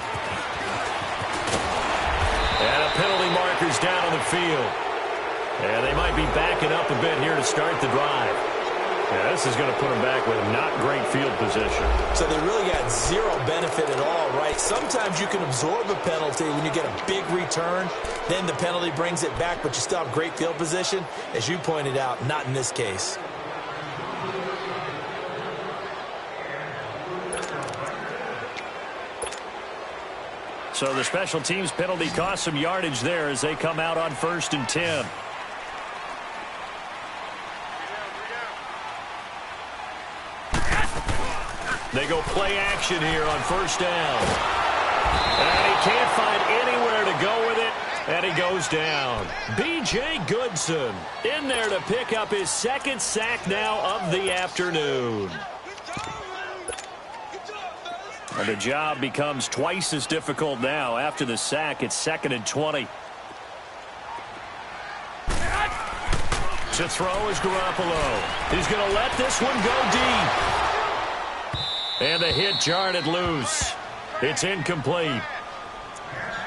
And a penalty marker's down on the field. And they might be backing up a bit here to start the drive. Yeah, this is going to put them back with not great field position. So they really got zero benefit at all, right? Sometimes you can absorb a penalty when you get a big return. Then the penalty brings it back, but you still have great field position. As you pointed out, not in this case. So the special teams penalty cost some yardage there as they come out on 1st and 10. They go play action here on 1st down. And he can't find anywhere to go with it, and he goes down. B.J. Goodson in there to pick up his 2nd sack now of the afternoon. And the job becomes twice as difficult now. After the sack, it's 2nd and 20. To throw is Garoppolo. He's going to let this one go deep. And the hit jarred it loose. It's incomplete.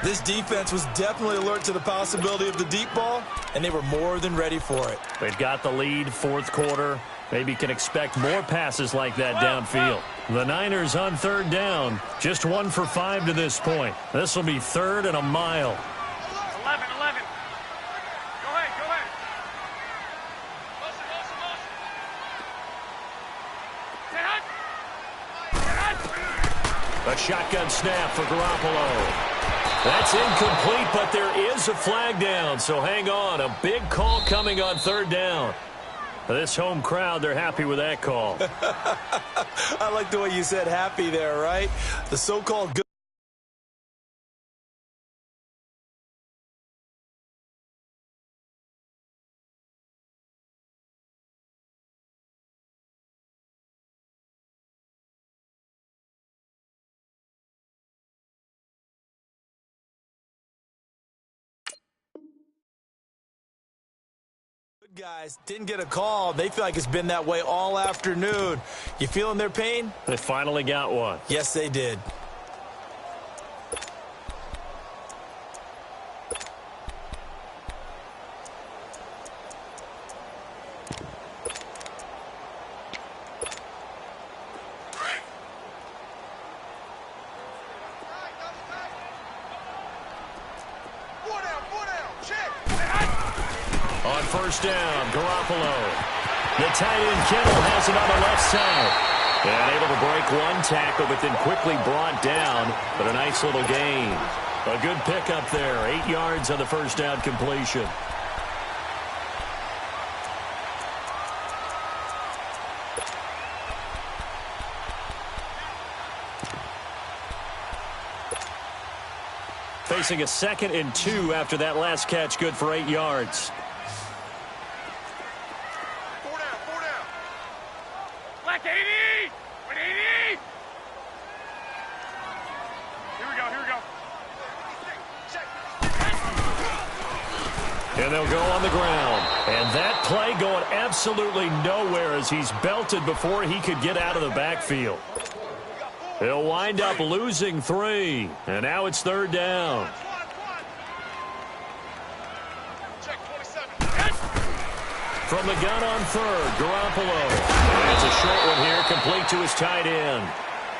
This defense was definitely alert to the possibility of the deep ball, and they were more than ready for it. They've got the lead, 4th quarter. Maybe can expect more passes like that downfield. The Niners on 3rd down. Just 1 for 5 to this point. This will be 3rd and a mile. 11. Go ahead. A shotgun snap for Garoppolo. That's incomplete, but there is a flag down, so hang on. A big call coming on 3rd down. This home crowd, they're happy with that call. I like the way you said happy there, right? The so-called good. Guys didn't get a call. They feel like it's been that way all afternoon. You feeling their pain? They finally got one. Yes, they did. On 1st down, Garoppolo. The tight end Kittle has it on the left side. And able to break one tackle, but then quickly brought down. But a nice little gain. A good pickup there. 8 yards on the 1st down completion. Facing a 2nd and 2 after that last catch, good for 8 yards. Black 80. And they'll go on the ground. And that play going absolutely nowhere as he's belted before he could get out of the backfield. He'll wind up losing 3. And now it's 3rd down. From the gun on 3rd, Garoppolo. And it's a short one here, complete to his tight end.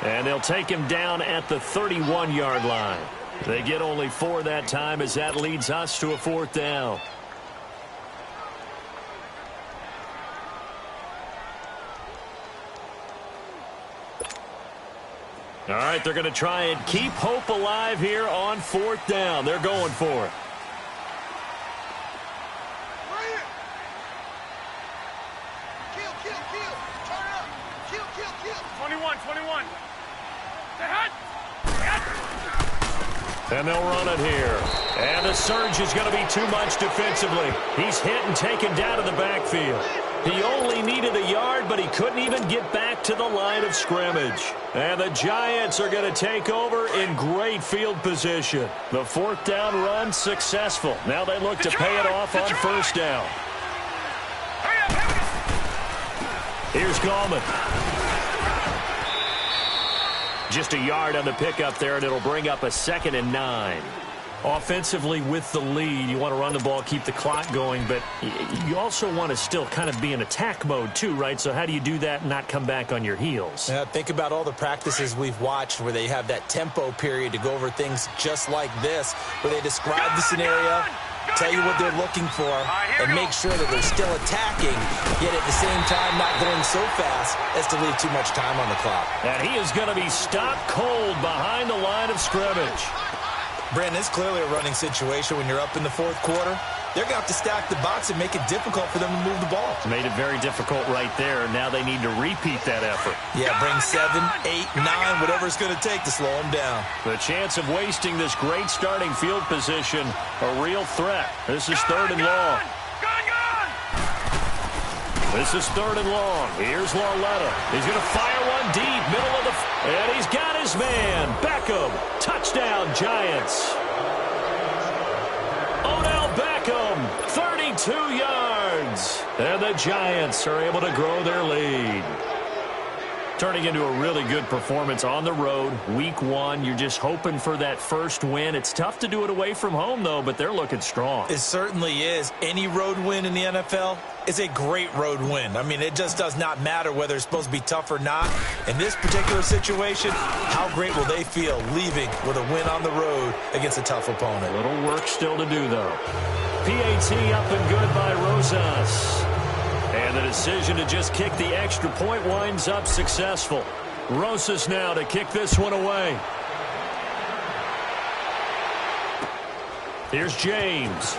And they'll take him down at the 31-yard line. They get only 4 that time as that leads us to a 4th down. All right, they're going to try and keep hope alive here on 4th down. They're going for it. And they'll run it here. And the surge is going to be too much defensively. He's hit and taken down to the backfield. He only needed a yard, but he couldn't even get back to the line of scrimmage. And the Giants are going to take over in great field position. The 4th down run successful. Now they look to pay it off on 1st down. Here's Gallman. Just a yard on the pickup there, and it'll bring up a 2nd and 9. Offensively with the lead, you want to run the ball, keep the clock going, but you also want to still kind of be in attack mode too, right? So how do you do that and not come back on your heels? Yeah, think about all the practices we've watched where they have that tempo period to go over things just like this, where they describe the scenario, tell you what they're looking for, and make sure that they're still attacking, yet at the same time not going so fast as to leave too much time on the clock. And he is going to be stopped cold behind the line of scrimmage. Brandon, it's clearly a running situation when you're up in the 4th quarter. They're going to have to stack the box and make it difficult for them to move the ball. Made it very difficult right there. Now they need to repeat that effort. Yeah, bring 7, 8, 9, whatever it's going to take to slow them down. The chance of wasting this great starting field position, a real threat. This is 3rd and long. This is 3rd and long. Here's Lauletta. He's going to fire one deep, middle of the... And he's got his man. Beckham. Touchdown, Giants. Odell Beckham, 32 yards. And the Giants are able to grow their lead. Turning into a really good performance on the road. Week 1, you're just hoping for that first win. It's tough to do it away from home, though, but they're looking strong. It certainly is. Any road win in the NFL is a great road win. I mean, it just does not matter whether it's supposed to be tough or not. In this particular situation, how great will they feel leaving with a win on the road against a tough opponent? A little work still to do, though. PAT up and good by Rosas. And the decision to just kick the extra point winds up successful. Rosas now to kick this one away. Here's James.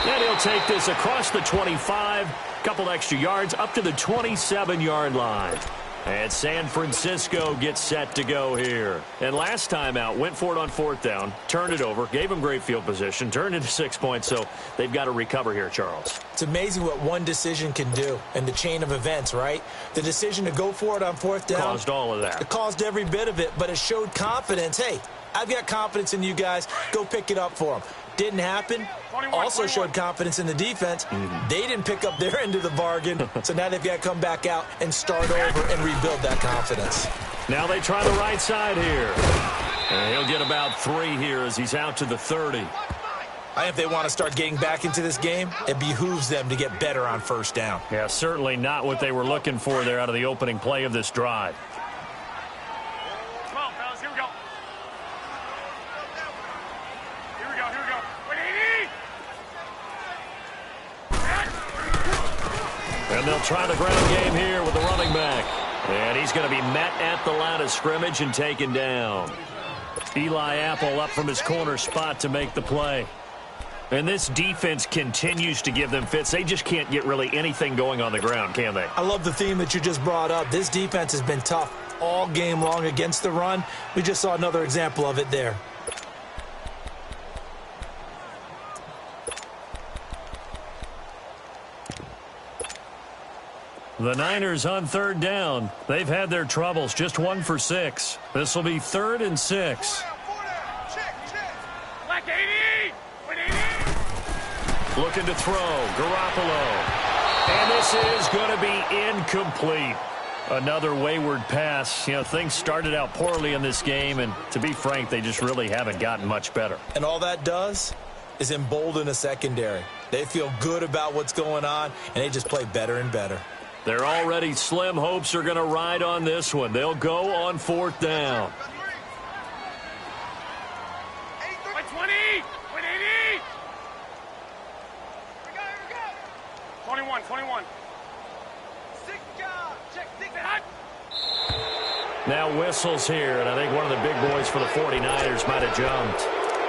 And he'll take this across the 25. Couple extra yards up to the 27-yard line. And San Francisco gets set to go here. And last time out, went for it on 4th down, turned it over, gave them great field position, turned into 6 points, so they've got to recover here, Charles. It's amazing what one decision can do in the chain of events, right? The decision to go for it on 4th down. Caused all of that. It caused every bit of it, but it showed confidence. Hey, I've got confidence in you guys. Go pick it up for them. Didn't happen. Also showed confidence in the defense. They didn't pick up their end of the bargain, so now they've got to come back out and start over and rebuild that confidence. Now they try the right side here. And he'll get about 3 here as he's out to the 30. I think if they want to start getting back into this game, it behooves them to get better on 1st down. Yeah, certainly not what they were looking for there out of the opening play of this drive. And they'll try the ground game here with the running back. And he's going to be met at the line of scrimmage and taken down. Eli Apple up from his corner spot to make the play. And this defense continues to give them fits. They just can't get really anything going on the ground, can they? I love the theme that you just brought up. This defense has been tough all game long against the run. We just saw another example of it there. The Niners on 3rd down. They've had their troubles, just 1 for 6. This will be 3rd and 6. Looking to throw. Garoppolo. And this is going to be incomplete. Another wayward pass. You know, things started out poorly in this game, and to be frank, they just really haven't gotten much better. And all that does is embolden a secondary. They feel good about what's going on, and they just play better and better. Their already slim hopes are going to ride on this one. They'll go on 4th down. 20, 21, 21. Now whistles here, and I think one of the big boys for the 49ers might have jumped.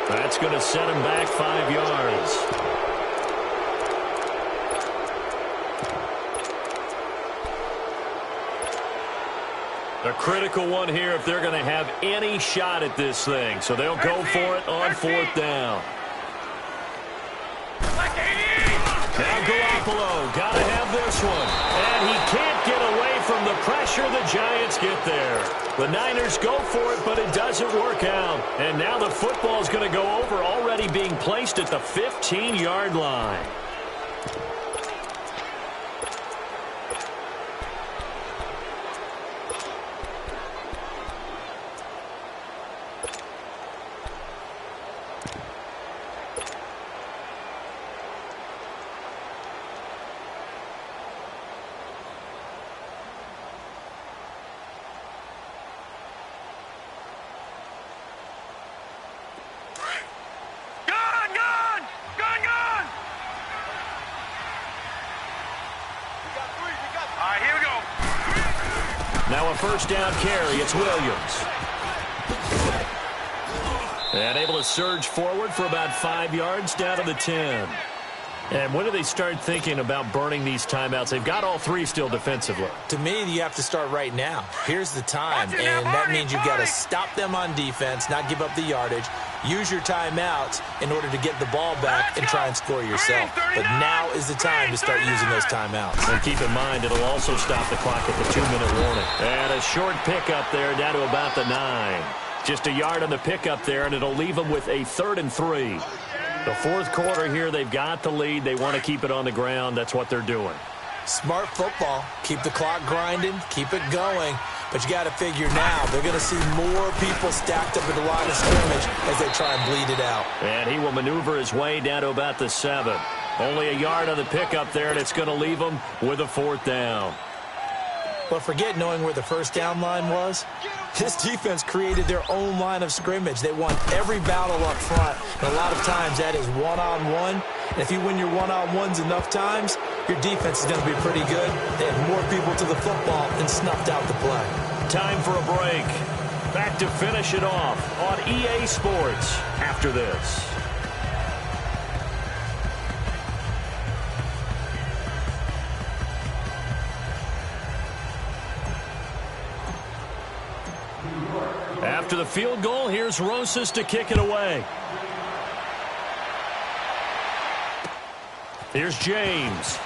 That's going to set him back 5 yards. A critical one here if they're going to have any shot at this thing. So they'll go for it on 4th down. Now Garoppolo, got to have this one. And he can't get away from the pressure. The Giants get there. The Niners go for it, but it doesn't work out. And now the football is going to go over, already being placed at the 15-yard line. Now a first down carry. It's Williams. And able to surge forward for about 5 yards down to the 10. And when do they start thinking about burning these timeouts? They've got all 3 still defensively. To me, you have to start right now. Here's the time, and that means you've got to stop them on defense, not give up the yardage, use your timeouts in order to get the ball back and try and score yourself. But now is the time to start using those timeouts. And keep in mind, it'll also stop the clock at the 2-minute warning. And a short pickup there down to about the 9. Just a yard on the pickup there, and it'll leave them with a 3rd and 3. The 4th quarter here, they've got the lead. They want to keep it on the ground. That's what they're doing. Smart football. Keep the clock grinding. Keep it going. But you got to figure now they're going to see more people stacked up at the line of scrimmage as they try and bleed it out. And he will maneuver his way down to about the 7. Only a yard on the pickup there, and it's going to leave him with a 4th down. But forget knowing where the first down line was. This defense created their own line of scrimmage. They won every battle up front. And a lot of times that is one-on-one. And if you win your one-on-ones enough times, your defense is going to be pretty good. They had more people to the football and snuffed out the play. Time for a break. Back to finish it off on EA Sports after this. After the field goal, here's Rosas to kick it away. Here's James.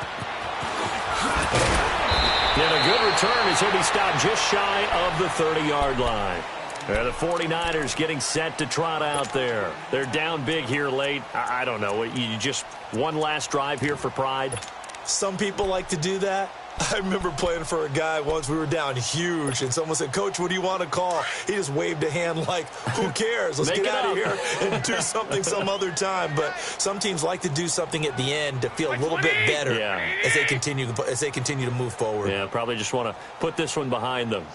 And a good return as he'll be stopped just shy of the 30-yard line. The 49ers getting set to trot out there. They're down big here late. I don't know. You just one last drive here for pride? Some people like to do that. I remember playing for a guy once. We were down huge, and someone said, "Coach, what do you want to call?" He just waved a hand like, who cares? Let's get out of here and do something some other time. But some teams like to do something at the end to feel a little bit better as they continue to move forward. Yeah, probably just want to put this one behind them.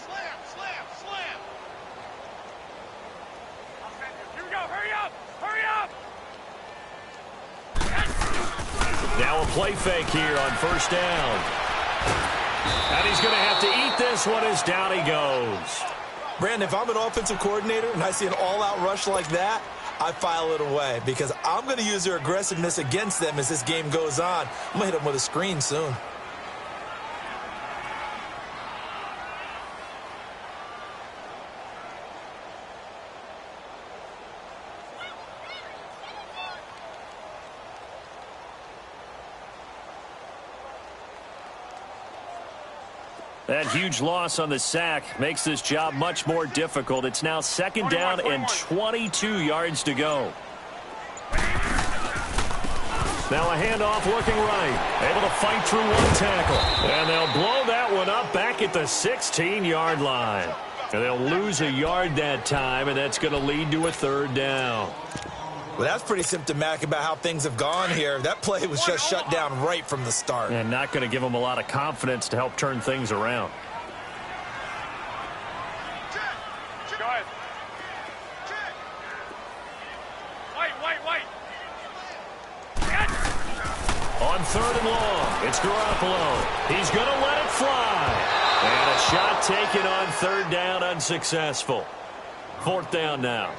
Here we go. Hurry up. Hurry up. Now a play fake here on first down. And he's going to have to eat this one as down he goes. Brandon, if I'm an offensive coordinator and I see an all-out rush like that, I file it away because I'm going to use their aggressiveness against them as this game goes on. I'm going to hit them with a screen soon. That huge loss on the sack makes this job much more difficult. It's now second down and 22 yards to go. Now a handoff looking right. Able to fight through one tackle. And they'll blow that one up back at the 16-yard line. And they'll lose a yard that time, and that's going to lead to a third down. Well, that's pretty symptomatic about how things have gone here. That play was just shut down right from the start. And not going to give them a lot of confidence to help turn things around. Go ahead. Wait. On third and long, it's Garoppolo. He's going to let it fly. And a shot taken on third down, unsuccessful. Fourth down now.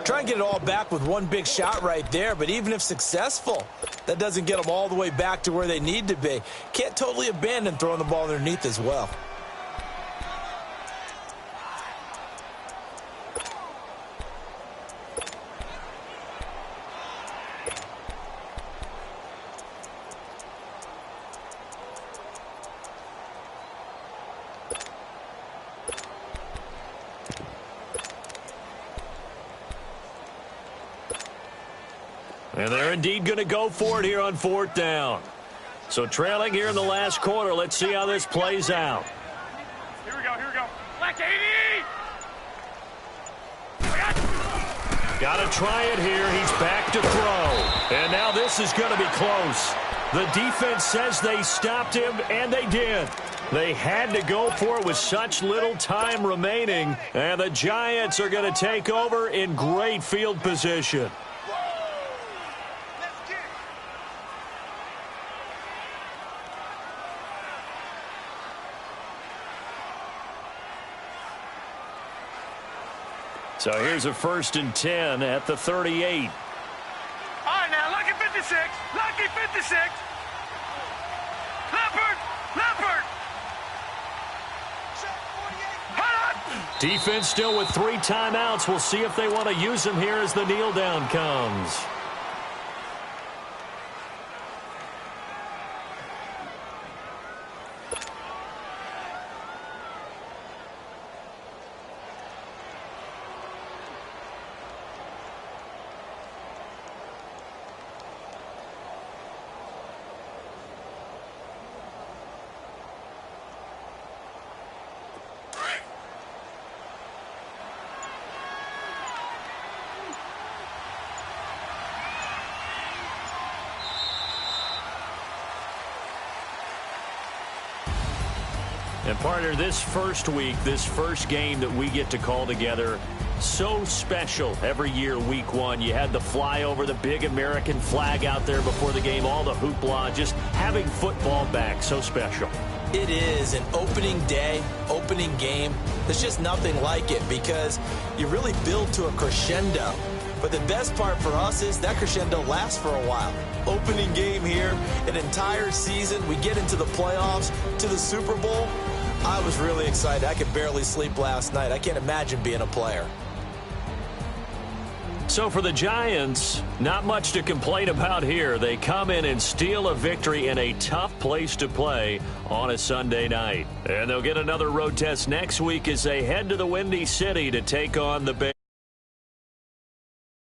Try and get it all back with one big shot right there, but even if successful, that doesn't get them all the way back to where they need to be. Can't totally abandon throwing the ball underneath as well. And they're indeed going to go for it here on fourth down. So trailing here in the last quarter. Let's see how this plays out. Here we go. Black 80! Got to try it here. He's back to throw. And now this is going to be close. The defense says they stopped him, and they did. They had to go for it with such little time remaining. And the Giants are going to take over in great field position. So here's a 1st and 10 at the 38. All right, now, lucky 56. Lucky 56. Leopard. Defense still with 3 timeouts. We'll see if they want to use them here as the kneel down comes. And partner, this first week, this first game that we get to call together, so special every year, week one. You had the flyover, the big American flag out there before the game, all the hoopla, just having football back, so special. It is an opening day, opening game. There's just nothing like it because you really build to a crescendo. But the best part for us is that crescendo lasts for a while. Opening game here, an entire season. We get into the playoffs, to the Super Bowl. I was really excited. I could barely sleep last night. I can't imagine being a player. So for the Giants, not much to complain about here. They come in and steal a victory in a tough place to play on a Sunday night. And they'll get another road test next week as they head to the Windy City to take on the Bears.